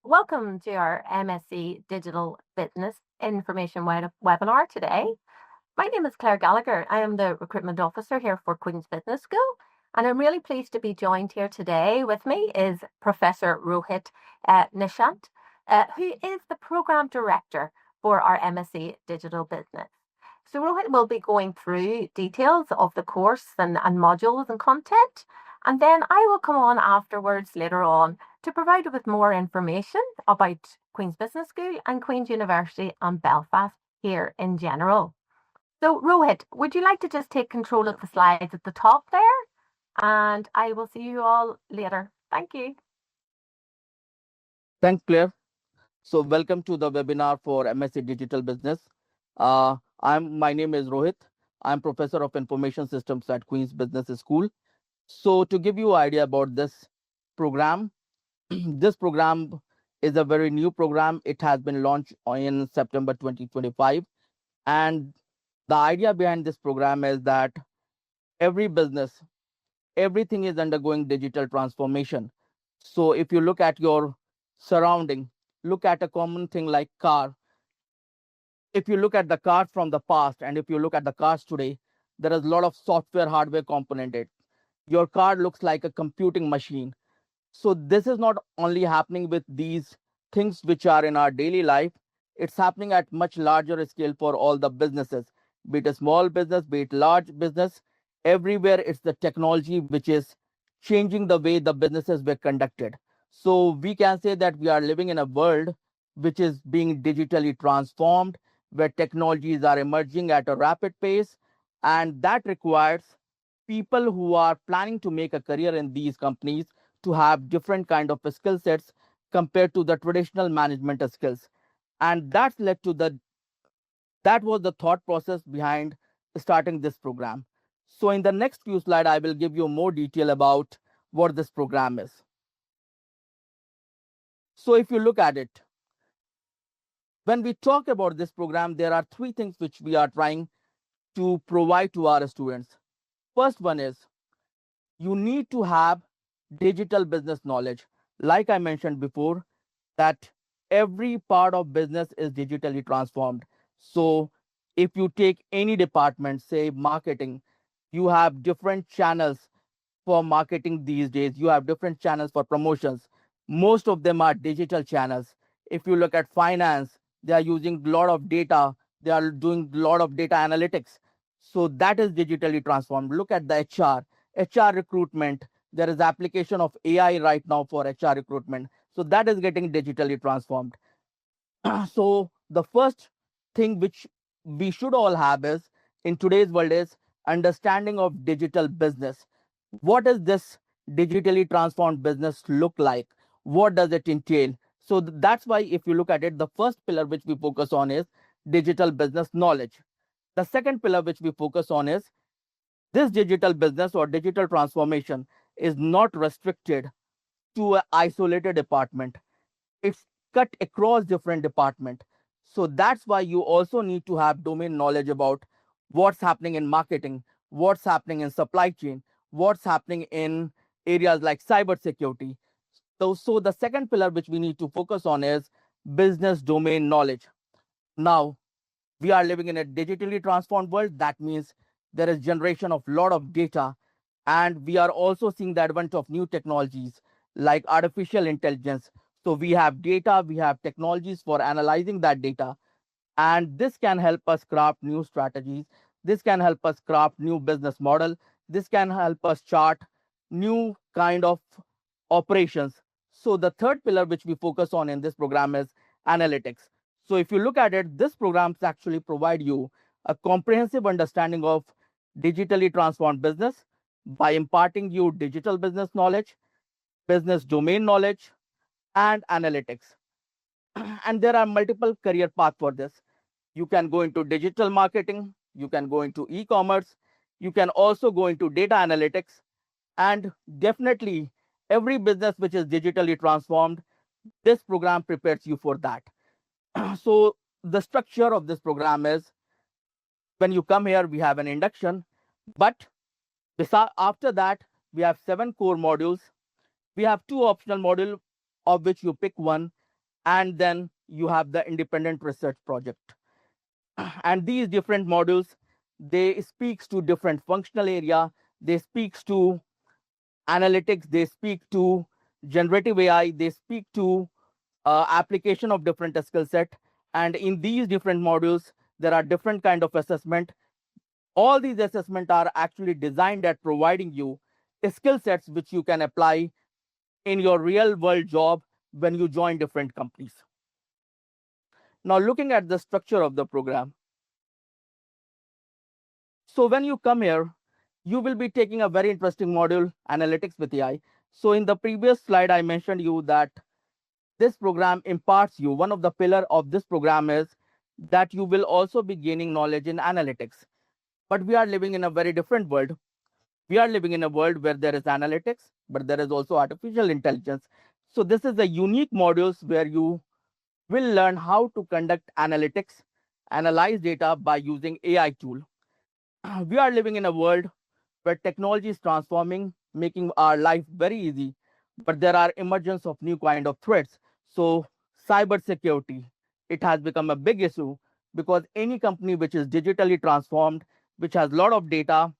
Welcome to our MSc Digital Business Information webinar today. My name is Claire Gallagher. I am the Recruitment Officer here for Queen's Business School, and I'm really pleased to be joined here today. With me is Professor Rohit Nishant, who is the Program Director for our MSc Digital Business. So Rohit will be going through details of the course and modules and content, and then I will come on afterwards later on to provide you with more information about Queen's Business School and Queen's University and Belfast here in general. So Rohit, would you like to just take control of the slides at the top there? And I will see you all later. Thank you. Thanks, Claire. So welcome to the webinar for MSc Digital Business. My name is Rohit. I'm Professor of Information Systems at Queen's Business School. So to give you an idea about this program, this program is a very new program. It has been launched in September 2025. And the idea behind this program is that every business, everything is undergoing digital transformation. So if you look at your surrounding, look at a common thing like car. If you look at the cars from the past and if you look at the cars today, there is a lot of software hardware component. Your car looks like a computing machine. So this is not only happening with these things which are in our daily life, it's happening at much larger scale for all the businesses, be it a small business, be it large business. Everywhere it's the technology which is changing the way the businesses were conducted. So we can say that we are living in a world which is being digitally transformed, where technologies are emerging at a rapid pace, and that requires people who are planning to make a career in these companies to have different kind of skill sets compared to the traditional management skills. And that was the thought process behind starting this program. So in the next few slides, I will give you more detail about what this program is. So if you look at it, when we talk about this program, there are three things which we are trying to provide to our students. First one is you need to have digital business knowledge. Like I mentioned before, that every part of business is digitally transformed. So if you take any department, say marketing, you have different channels for marketing these days. You have different channels for promotions. Most of them are digital channels. If you look at finance, they are using a lot of data. They are doing a lot of data analytics. So that is digitally transformed. Look at the HR recruitment. There is application of AI right now for HR recruitment. So that is getting digitally transformed. So the first thing which we should all have is in today's world is understanding of digital business. What does this digitally transformed business look like? What does it entail? So that's why if you look at it, the first pillar which we focus on is digital business knowledge. The second pillar which we focus on is this digital business or digital transformation is not restricted to an isolated department. It's cut across different department. So that's why you also need to have domain knowledge about what's happening in marketing, what's happening in supply chain, what's happening in areas like cybersecurity. So the second pillar which we need to focus on is business domain knowledge. Now, we are living in a digitally transformed world. That means there is generation of lot of data, and we are also seeing the advent of new technologies like artificial intelligence. So we have data, we have technologies for analyzing that data, and this can help us craft new strategies. This can help us craft new business model. This can help us chart new kind of operations. So the third pillar which we focus on in this program is analytics. So if you look at it, this programs actually provide you a comprehensive understanding of digitally transformed business by imparting you digital business knowledge, business domain knowledge, and analytics. And there are multiple career paths for this. You can go into digital marketing, you can go into e-commerce, you can also go into data analytics, and definitely every business which is digitally transformed, this program prepares you for that. So the structure of this program is when you come here, we have an induction, but after that, we have 7 core modules. We have 2 optional modules of which you pick one, and then you have the independent research project. And these different modules, they speaks to different functional area, they speaks to analytics, they speak to generative AI, they speak to application of different skill set. And in these different modules, there are different kind of assessment. All these assessment are actually designed at providing you skill sets which you can apply in your real world job when you join different companies. Now, looking at the structure of the program. So when you come here, you will be taking a very interesting module, analytics with AI. So in the previous slide, I mentioned you that this program imparts you, one of the pillar of this program is that you will also be gaining knowledge in analytics. But we are living in a very different world. We are living in a world where there is analytics, but there is also artificial intelligence. So this is the unique modules where you will learn how to conduct analytics, analyze data by using AI tool. We are living in a world where technology is transforming, making our life very easy, but there are emergence of new kind of threats. So cybersecurity, it has become a big issue because any company which is digitally transformed, which has a lot of data,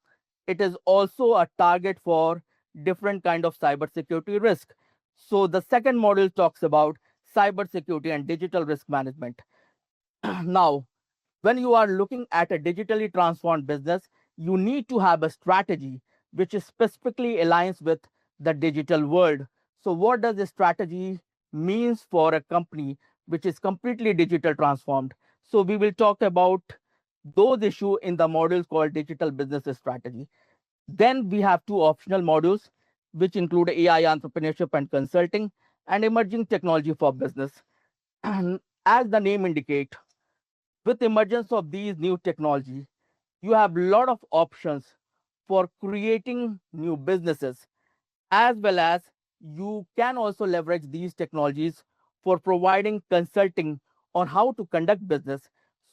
it is also a target for different kind of cybersecurity risk. So the second module talks about cybersecurity and digital risk management. Now, when you are looking at a digitally transformed business, you need to have a strategy which is specifically aligns with the digital world. So what does this strategy means for a company which is completely digital transformed? So we will talk about those issues in the modules called digital business strategy. Then we have two optional modules which include AI entrepreneurship and consulting and emerging technology for business. And as the name indicates, with emergence of these new technology, you have a lot of options for creating new businesses, as well as you can also leverage these technologies for providing consulting on how to conduct business.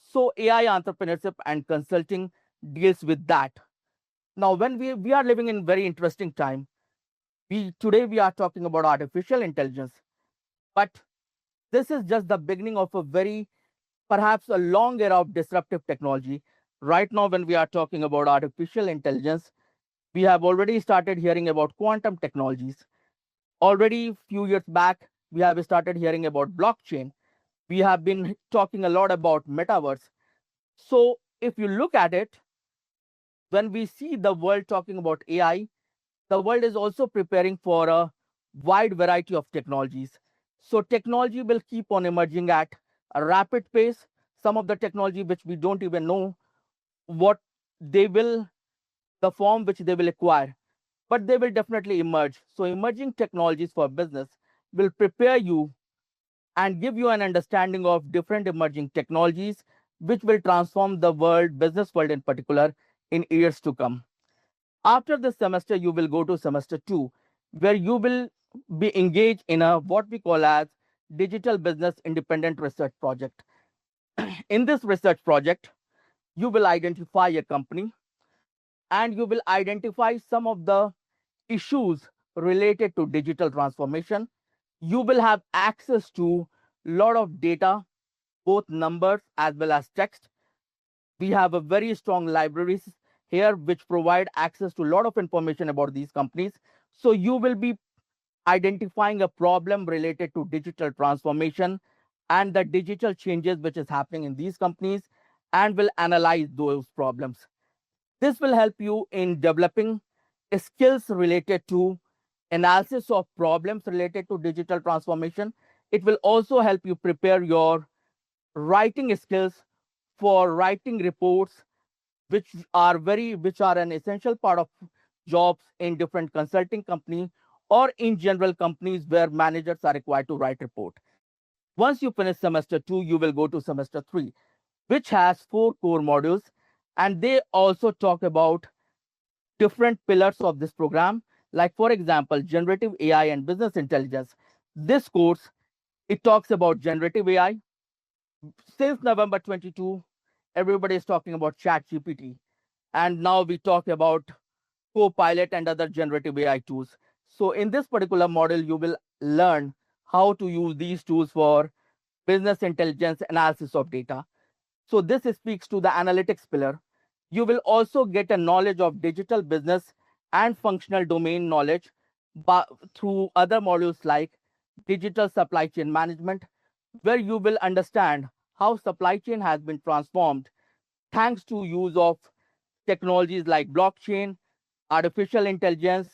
So AI entrepreneurship and consulting deals with that. Now, when we are living in very interesting time, today we are talking about artificial intelligence, but this is just the beginning of a very perhaps a long era of disruptive technology. Right now, when we are talking about artificial intelligence, we have already started hearing about quantum technologies. Already a few years back, we have started hearing about blockchain. We have been talking a lot about metaverse. So if you look at it, when we see the world talking about AI, the world is also preparing for a wide variety of technologies. So technology will keep on emerging at a rapid pace. Some of the technology which we don't even know what they will, the form which they will acquire, but they will definitely emerge. So emerging technologies for business will prepare you and give you an understanding of different emerging technologies which will transform the world, business world in particular, in years to come. After this semester, you will go to semester 2, where you will be engaged in a what we call as digital business independent research project. In this research project, you will identify a company and you will identify some of the issues related to digital transformation. You will have access to a lot of data, both numbers as well as text. We have a very strong libraries here which provide access to a lot of information about these companies. So you will be identifying a problem related to digital transformation and the digital changes which is happening in these companies and will analyze those problems. This will help you in developing skills related to analysis of problems related to digital transformation. It will also help you prepare your writing skills for writing reports which are an essential part of jobs in different consulting companies or in general companies where managers are required to write report. Once you finish semester 2, you will go to semester 3, which has 4 core modules, and they also talk about different pillars of this program, like for example, generative AI and business intelligence. This course, it talks about generative AI. Since November 22, everybody is talking about ChatGPT, and now we talk about Copilot and other generative AI tools. So in this particular model, you will learn how to use these tools for business intelligence, analysis of data. So this speaks to the analytics pillar. You will also get a knowledge of digital business and functional domain knowledge through other modules like digital supply chain management, where you will understand how supply chain has been transformed thanks to use of technologies like blockchain, artificial intelligence,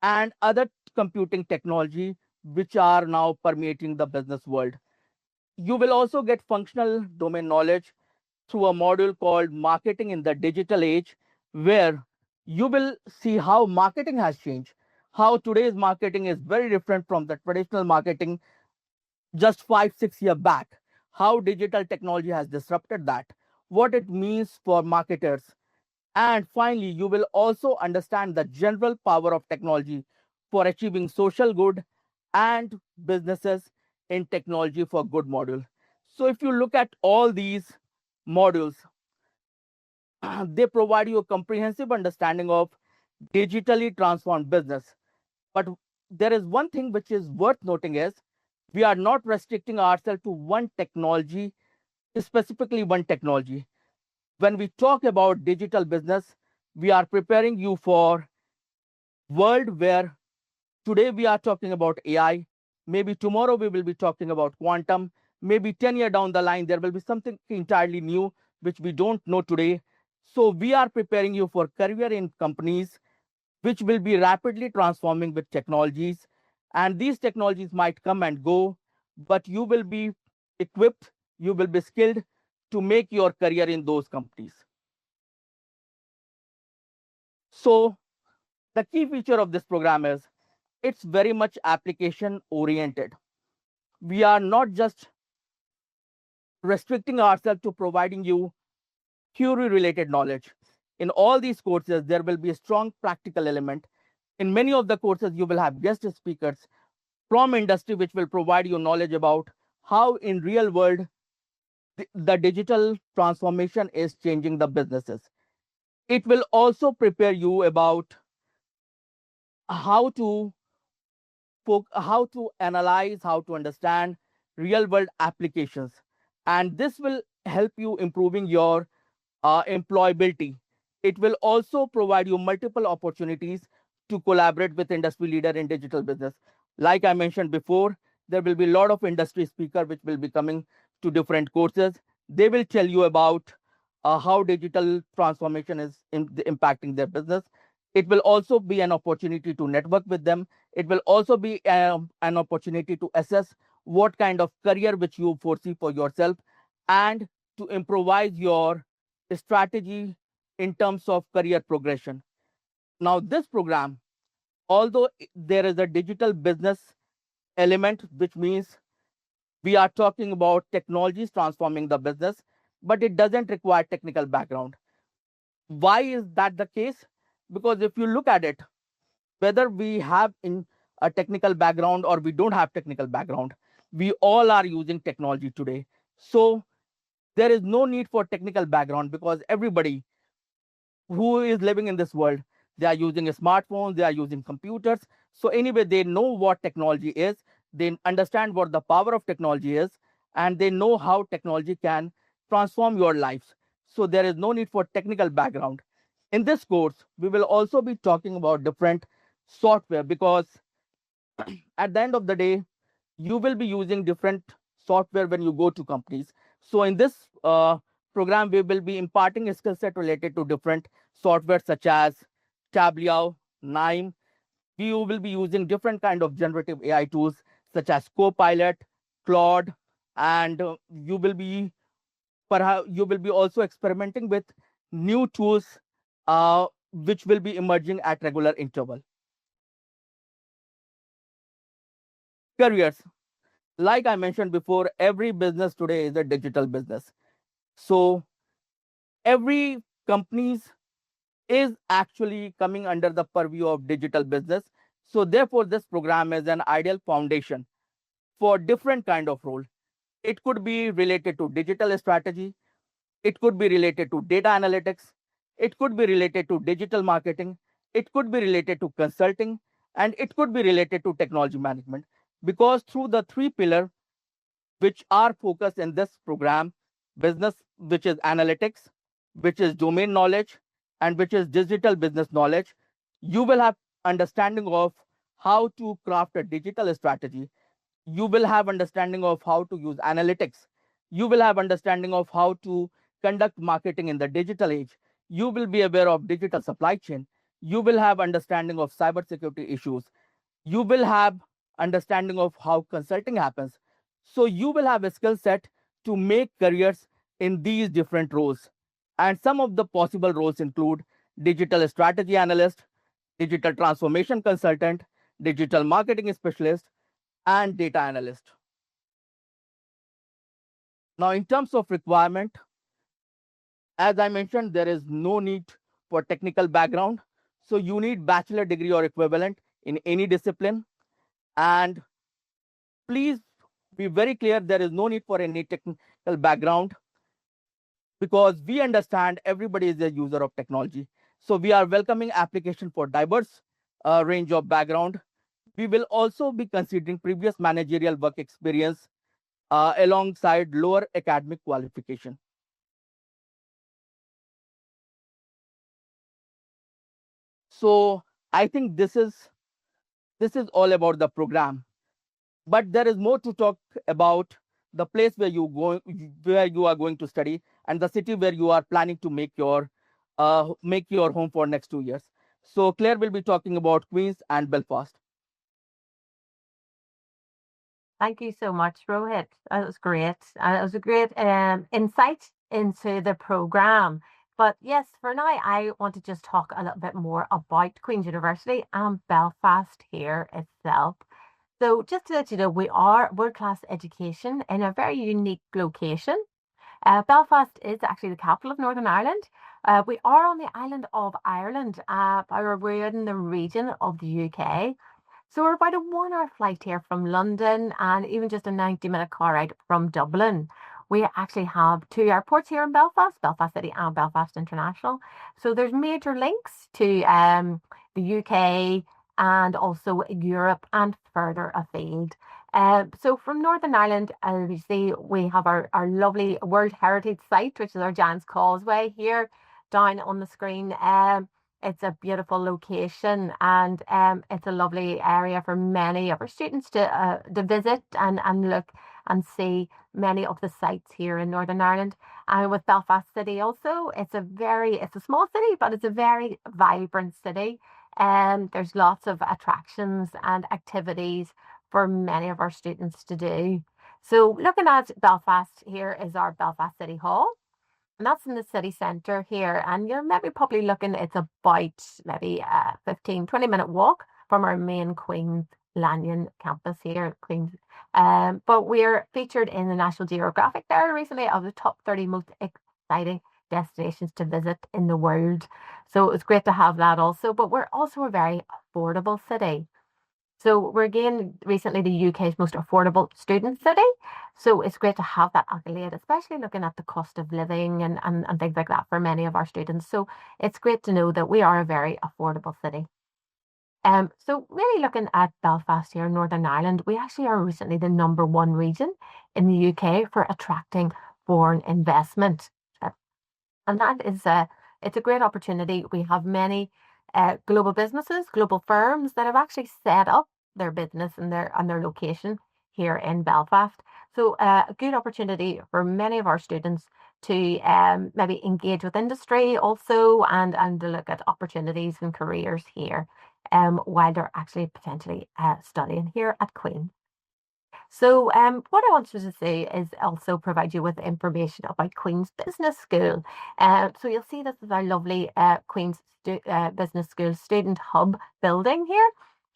and other computing technology which are now permeating the business world. You will also get functional domain knowledge through a module called Marketing in the Digital Age, where you will see how marketing has changed, how today's marketing is very different from the traditional marketing just 5, 6 years back, how digital technology has disrupted that, what it means for marketers. And finally, you will also understand the general power of technology for achieving social good and businesses in technology for good module. So if you look at all these modules, they provide you a comprehensive understanding of digitally transformed business. But there is one thing which is worth noting is we are not restricting ourselves to one technology, specifically one technology. When we talk about digital business, we are preparing you for world where today we are talking about AI, maybe tomorrow we will be talking about quantum, maybe 10 years down the line there will be something entirely new which we don't know today. So we are preparing you for career in companies which will be rapidly transforming with technologies, and these technologies might come and go, but you will be equipped, you will be skilled to make your career in those companies. So the key feature of this program is it's very much application oriented. We are not just restricting ourselves to providing you theory related knowledge. In all these courses, there will be a strong practical element. In many of the courses, you will have guest speakers from industry which will provide you knowledge about how in real world the digital transformation is changing the businesses. It will also prepare you about how to analyze, how to understand real world applications. And this will help you improving your employability. It will also provide you multiple opportunities to collaborate with industry leader in digital business. Like I mentioned before, there will be a lot of industry speaker which will be coming to different courses. They will tell you about how digital transformation is impacting their business. It will also be an opportunity to network with them. It will also be an opportunity to assess what kind of career which you foresee for yourself and to improvise your strategy in terms of career progression. Now, this program, although there is a digital business element, which means we are talking about technologies transforming the business, but it doesn't require technical background. Why is that the case? Because if you look at it, whether we have in a technical background or we don't have technical background, we all are using technology today. So there is no need for technical background because everybody who is living in this world, they are using smartphones, they are using computers. So anyway, they know what technology is, they understand what the power of technology is, and they know how technology can transform your lives. So there is no need for technical background. In this course, we will also be talking about different software because at the end of the day, you will be using different software when you go to companies. So in this program, we will be imparting a skill set related to different software such as Tableau, Nime. We will be using different kind of generative AI tools such as Copilot, Claude, and you will be also experimenting with new tools which will be emerging at regular interval. Careers. Like I mentioned before, every business today is a digital business. So every companies is actually coming under the purview of digital business. So therefore, this program is an ideal foundation for different kind of role. It could be related to digital strategy. It could be related to data analytics. It could be related to digital marketing. It could be related to consulting, and it could be related to technology management. Because through the three pillar, which are focused in this program, business, which is analytics, which is domain knowledge, and which is digital business knowledge. You will have understanding of how to craft a digital strategy. You will have understanding of how to use analytics. You will have understanding of how to conduct marketing in the digital age. You will be aware of digital supply chain. You will have understanding of cybersecurity issues. You will have understanding of how consulting happens. So you will have a skill set to make careers in these different roles. And some of the possible roles include digital strategy analyst, digital transformation consultant, digital marketing specialist, and data analyst. Now, in terms of requirement, as I mentioned, there is no need for technical background. So you need bachelor degree or equivalent in any discipline. And please be very clear, there is no need for any technical background because we understand everybody is a user of technology. So we are welcoming application for diverse range of background. We will also be considering previous managerial work experience alongside lower academic qualification. So I think this is all about the program. But there is more to talk about the place where you are going to study and the city where you are planning to make your home for next 2 years. So Claire will be talking about Queens and Belfast. Thank you so much, Rohit. That was great. It was a great insight into the program. But yes, for now, I want to just talk a little bit more about Queen's University and Belfast here itself. So just to let you know, we are world-class education in a very unique location. Belfast is actually the capital of Northern Ireland. We are on the island of Ireland, but we're in the region of the UK. So we're about a 1 hour flight here from London and even just a 90-minute car ride from Dublin. We actually have two airports here in Belfast, Belfast City and Belfast International. So there's major links to the UK and also Europe and further afield. So from Northern Ireland, as you see, we have our lovely World Heritage Site, which is our Giant's Causeway here down on the screen. It's a beautiful location and it's a lovely area for many of our students to visit and look and see many of the sites here in Northern Ireland. And with Belfast City also, it's a small city, but it's a very vibrant city. And there's lots of attractions and activities for many of our students to do. So looking at Belfast, here is our Belfast City Hall. And that's in the city centre here. And you're maybe probably looking, it's about maybe a 15-20 minute walk from our main Queen's Lanyon campus here at Queen's. But we're featured in the National Geographic there recently of the top 30 most exciting destinations to visit in the world. So it was great to have that also. But we're also a very affordable city. So we're again recently the UK's most affordable student city. So it's great to have that accolade, especially looking at the cost of living and things like that for many of our students. So it's great to know that we are a very affordable city. So really looking at Belfast here in Northern Ireland, we actually are recently the #1 region in the UK for attracting foreign investment. And that is it's a great opportunity. We have many global businesses, global firms that have actually set up their business and their location here in Belfast. So a good opportunity for many of our students to maybe engage with industry also and to look at opportunities and careers here while they're actually potentially studying here at Queen. So what I wanted to say is also provide you with information about Queen's Business School. So you'll see this is our lovely Queen's Business School Student Hub building here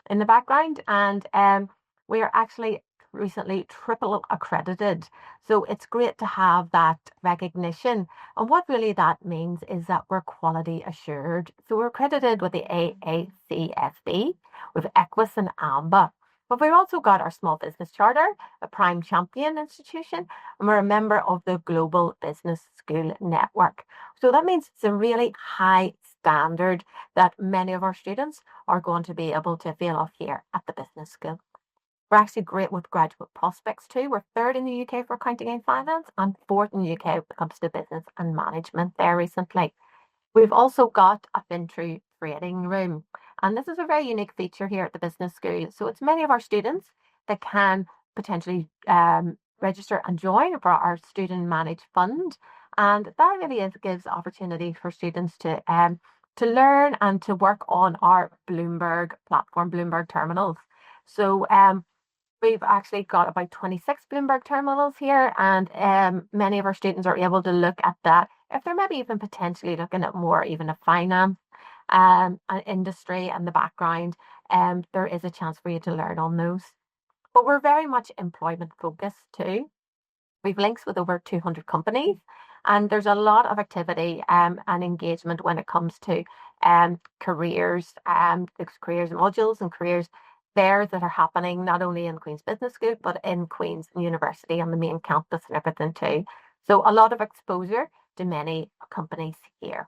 in the background. And we are actually recently triple accredited. So it's great to have that recognition. And what really that means is that we're quality assured. So we're accredited with the AACSB, with Equus and AMBA. But we've also got our Small Business Charter, a Prime Champion institution, and we're a member of the Global Business School Network. So that means it's a really high standard that many of our students are going to be able to avail of here at the business school. We're actually great with graduate prospects too. We're third in the UK for accounting and finance and fourth in the UK when it comes to business and management there recently. We've also got a Fintru trading room. And this is a very unique feature here at the business school. So it's many of our students that can potentially register and join for our student managed fund. And that really gives opportunity for students to learn and to work on our Bloomberg platform, Bloomberg terminals. So we've actually got about 26 Bloomberg terminals here, and many of our students are able to look at that. If they're maybe even potentially looking at more even a finance an industry and the background, there is a chance for you to learn on those. But we're very much employment focused too. We've links with over 200 companies, and there's a lot of activity and engagement when it comes to careers, careers modules and careers fairs that are happening not only in Queen's Business School but in Queen's University on the main campus and everything too. So a lot of exposure to many companies here.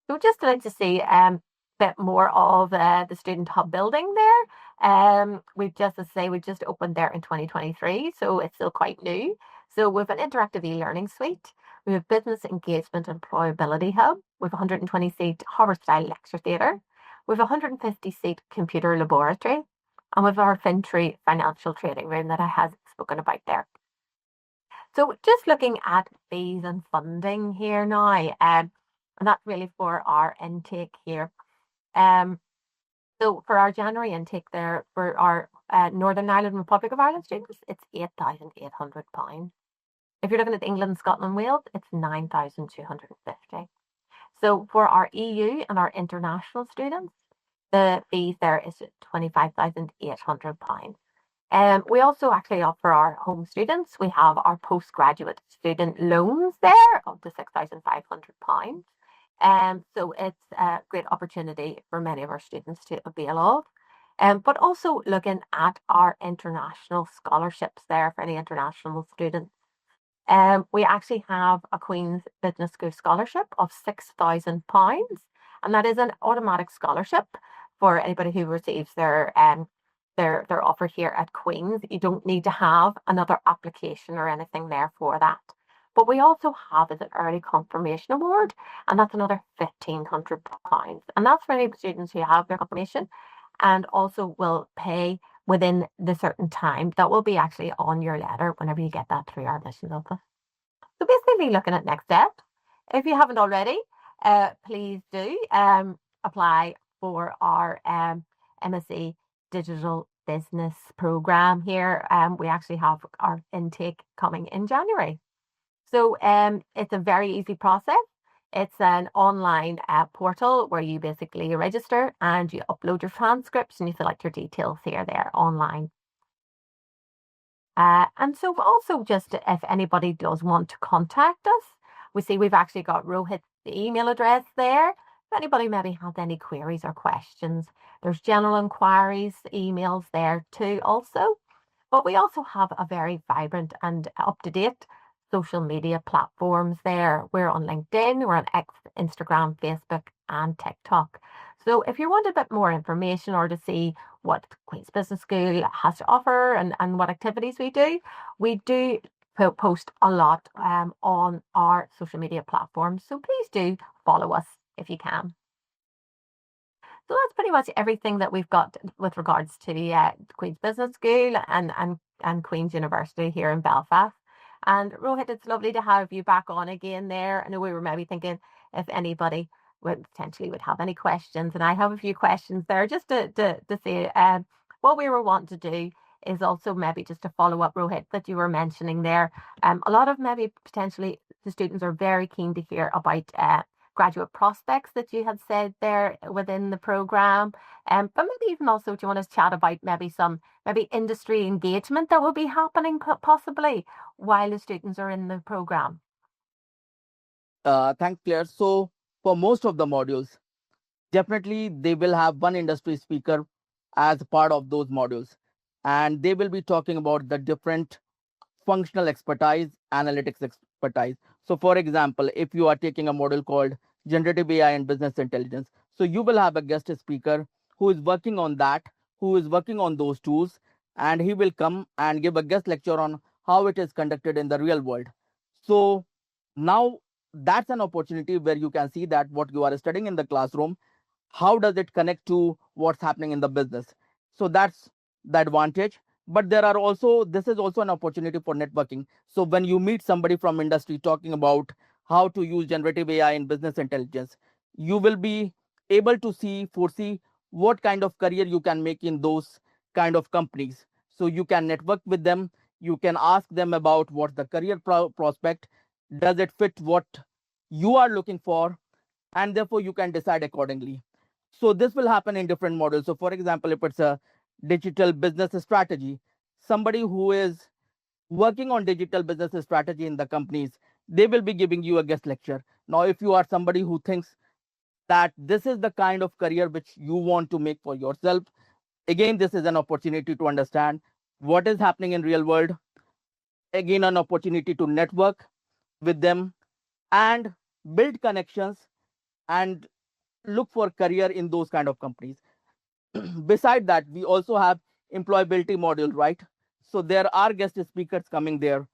So just like to see a bit more of the student hub building there. We've just, as I say, we just opened there in 2023, so it's still quite new. So we have an interactive e-learning suite. We have business engagement and employability hub. We have a 120-seat Harvard-style lecture theatre. We have a 150-seat computer laboratory. And we have our Fintru financial trading room that I have spoken about there. So just looking at fees and funding here now, and that's really for our intake here. So for our January intake there, for our Northern Ireland Republic of Ireland students, it's £8,800. If you're looking at England, Scotland, Wales, it's 9,250. So for our EU and our international students, the fees there is £25,800. We also actually offer our home students, we have our postgraduate student loans there up to £6,500. So it's a great opportunity for many of our students to avail of. But also looking at our international scholarships there for any international students. We actually have a Queen's Business School scholarship of £6,000, and that is an automatic scholarship for anybody who receives their offer here at Queen's. You don't need to have another application or anything there for that. But we also have as an early confirmation award, and that's another £1,500. And that's for any students who have their confirmation and also will pay within the certain time. That will be actually on your letter whenever you get that through our admissions office. So basically looking at next steps. If you haven't already, please do apply for our MSc Digital Business program here. We actually have our intake coming in January. So it's a very easy process. It's an online portal where you basically register and you upload your transcripts and you fill out your details here there online. And so also just if anybody does want to contact us, we see we've actually got Rohit's email address there. If anybody maybe has any queries or questions, there's general inquiries, emails there too also. But we also have a very vibrant and up-to-date social media platforms there. We're on LinkedIn, we're on X, Instagram, Facebook, and TikTok. So if you want a bit more information or to see what Queen's Business School has to offer and what activities we do post a lot on our social media platforms. So please do follow us if you can. So that's pretty much everything that we've got with regards to Queen's Business School and Queen's University here in Belfast. And Rohit, it's lovely to have you back on again there. I know we were maybe thinking if anybody would have any questions, and I have a few questions there just to say what we were wanting to do is also maybe just to follow up, Rohit, that you were mentioning there. A lot of maybe potentially the students are very keen to hear about graduate prospects that you had said there within the program. But maybe even also, do you want to chat about maybe some industry engagement that will be happening possibly while the students are in the program? Thanks, Claire. So for most of the modules, definitely they will have one industry speaker as part of those modules. And they will be talking about the different functional expertise, analytics expertise. So for example, if you are taking a module called Generative AI and Business Intelligence, so you will have a guest speaker who is working on that, who is working on those tools, and he will come and give a guest lecture on how it is conducted in the real world. So now that's an opportunity where you can see that what you are studying in the classroom, how does it connect to what's happening in the business. So that's the advantage. But there are also, this is also an opportunity for networking. So when you meet somebody from industry talking about how to use generative AI in business intelligence, you will be able to foresee what kind of career you can make in those kind of companies. So you can network with them, you can ask them about what the career prospect, does it fit what you are looking for, and therefore you can decide accordingly. So this will happen in different models. So for example, if it's a digital business strategy, somebody who is working on digital business strategy in the companies, they will be giving you a guest lecture. Now if you are somebody who thinks that this is the kind of career which you want to make for yourself, again this is an opportunity to understand what is happening in real world, again an opportunity to network with them and build connections and look for career in those kind of companies. Beside that, we also have employability module, right? So there are guest speakers coming there.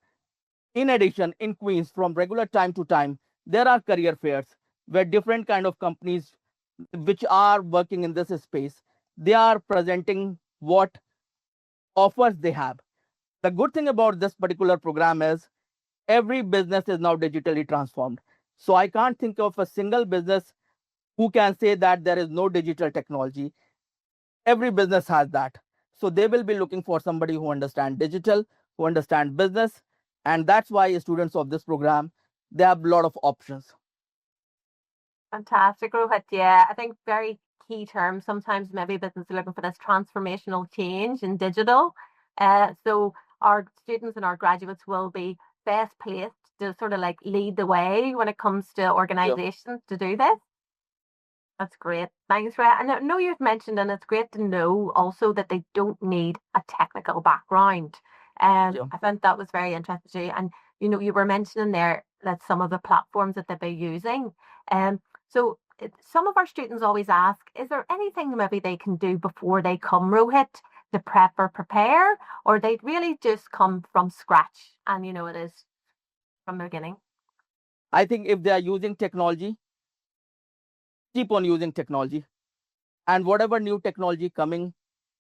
In addition, in Queens, from regular time to time, there are career fairs where different kind of companies which are working in this space, they are presenting what offers they have. The good thing about this particular program is every business is now digitally transformed. So I can't think of a single business who can say that there is no digital technology. Every business has that. So they will be looking for somebody who understands digital, who understands business. And that's why students of this program, they have a lot of options. Fantastic, Rohit. Yeah, I think very key term. Sometimes maybe business are looking for this transformational change in digital. So our students and our graduates will be best placed to sort of like lead the way when it comes to organizations to do this. That's great. Thanks, Ray. And I know you've mentioned, and it's great to know also that they don't need a technical background. I found that was very interesting too. And you were mentioning there that some of the platforms that they'll be using. So some of our students always ask, is there anything maybe they can do before they come, Rohit, to prep or prepare, or they really just come from scratch and it is from the beginning? I think if they are using technology, keep on using technology. And whatever new technology coming,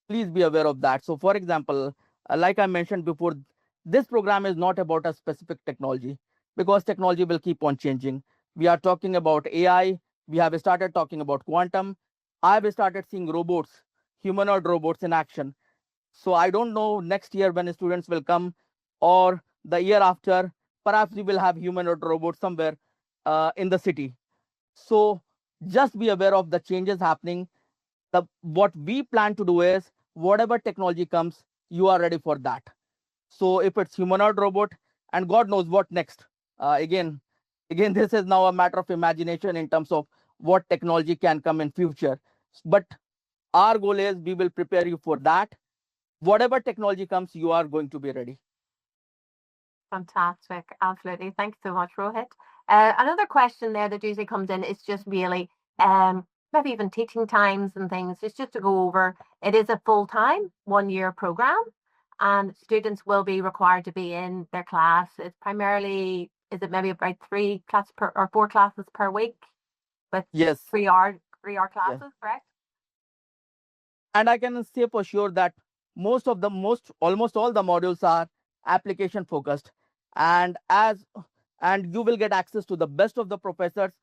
please be aware of that. So for example, like I mentioned before, this program is not about a specific technology because technology will keep on changing. We are talking about AI. We have started talking about quantum. I've started seeing robots, humanoid robots in action. So I don't know next year when students will come or the year after, perhaps we will have humanoid robots somewhere in the city. So just be aware of the changes happening. What we plan to do is whatever technology comes, you are ready for that. So if it's humanoid robot, and God knows what next. Again, this is now a matter of imagination in terms of what technology can come in future. But our goal is we will prepare you for that. Whatever technology comes, you are going to be ready. Fantastic. Absolutely. Thanks so much, Rohit. Another question there that usually comes in is just really maybe even teaching times and things. It's just to go over. It is a full-time 1-year program, and students will be required to be in their class. It's primarily, is it maybe about 3 classes per or 4 classes per week with Yes. 3-hour classes, correct? And I can say for sure that almost all the modules are application focused, and you will get access to the best of the professors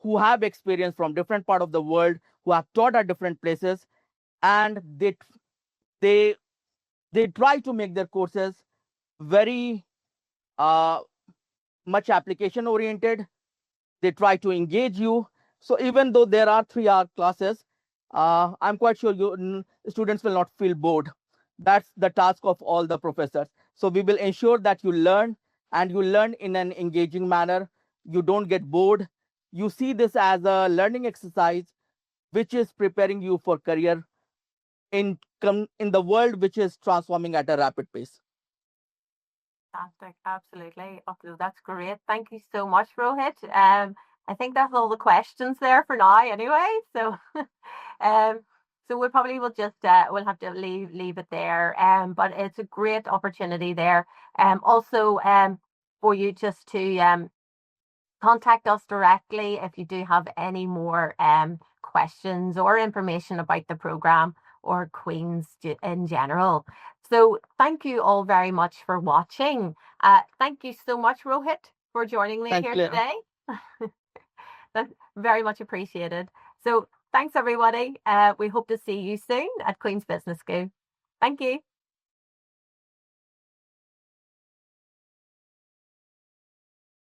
who have experience from different part of the world, who have taught at different places, and they try to make their courses very much application oriented. They try to engage you. So even though there are 3-hour classes, I'm quite sure students will not feel bored. That's the task of all the professors. So we will ensure that you learn, and you learn in an engaging manner. You don't get bored. You see this as a learning exercise, which is preparing you for career in the world which is transforming at a rapid pace. Fantastic. Absolutely. Oh, that's great. Thank you so much, Rohit. I think that's all the questions there for now anyway. So So we probably will just we'll have to leave it there. But it's a great opportunity there. Also for you just to contact us directly if you do have any more questions or information about the program or Queen's in general. So thank you all very much for watching. Thank you so much, Rohit, for joining me here today. That's very much appreciated. So thanks, everybody. We hope to see you soon at Queen's Business School. Thank you.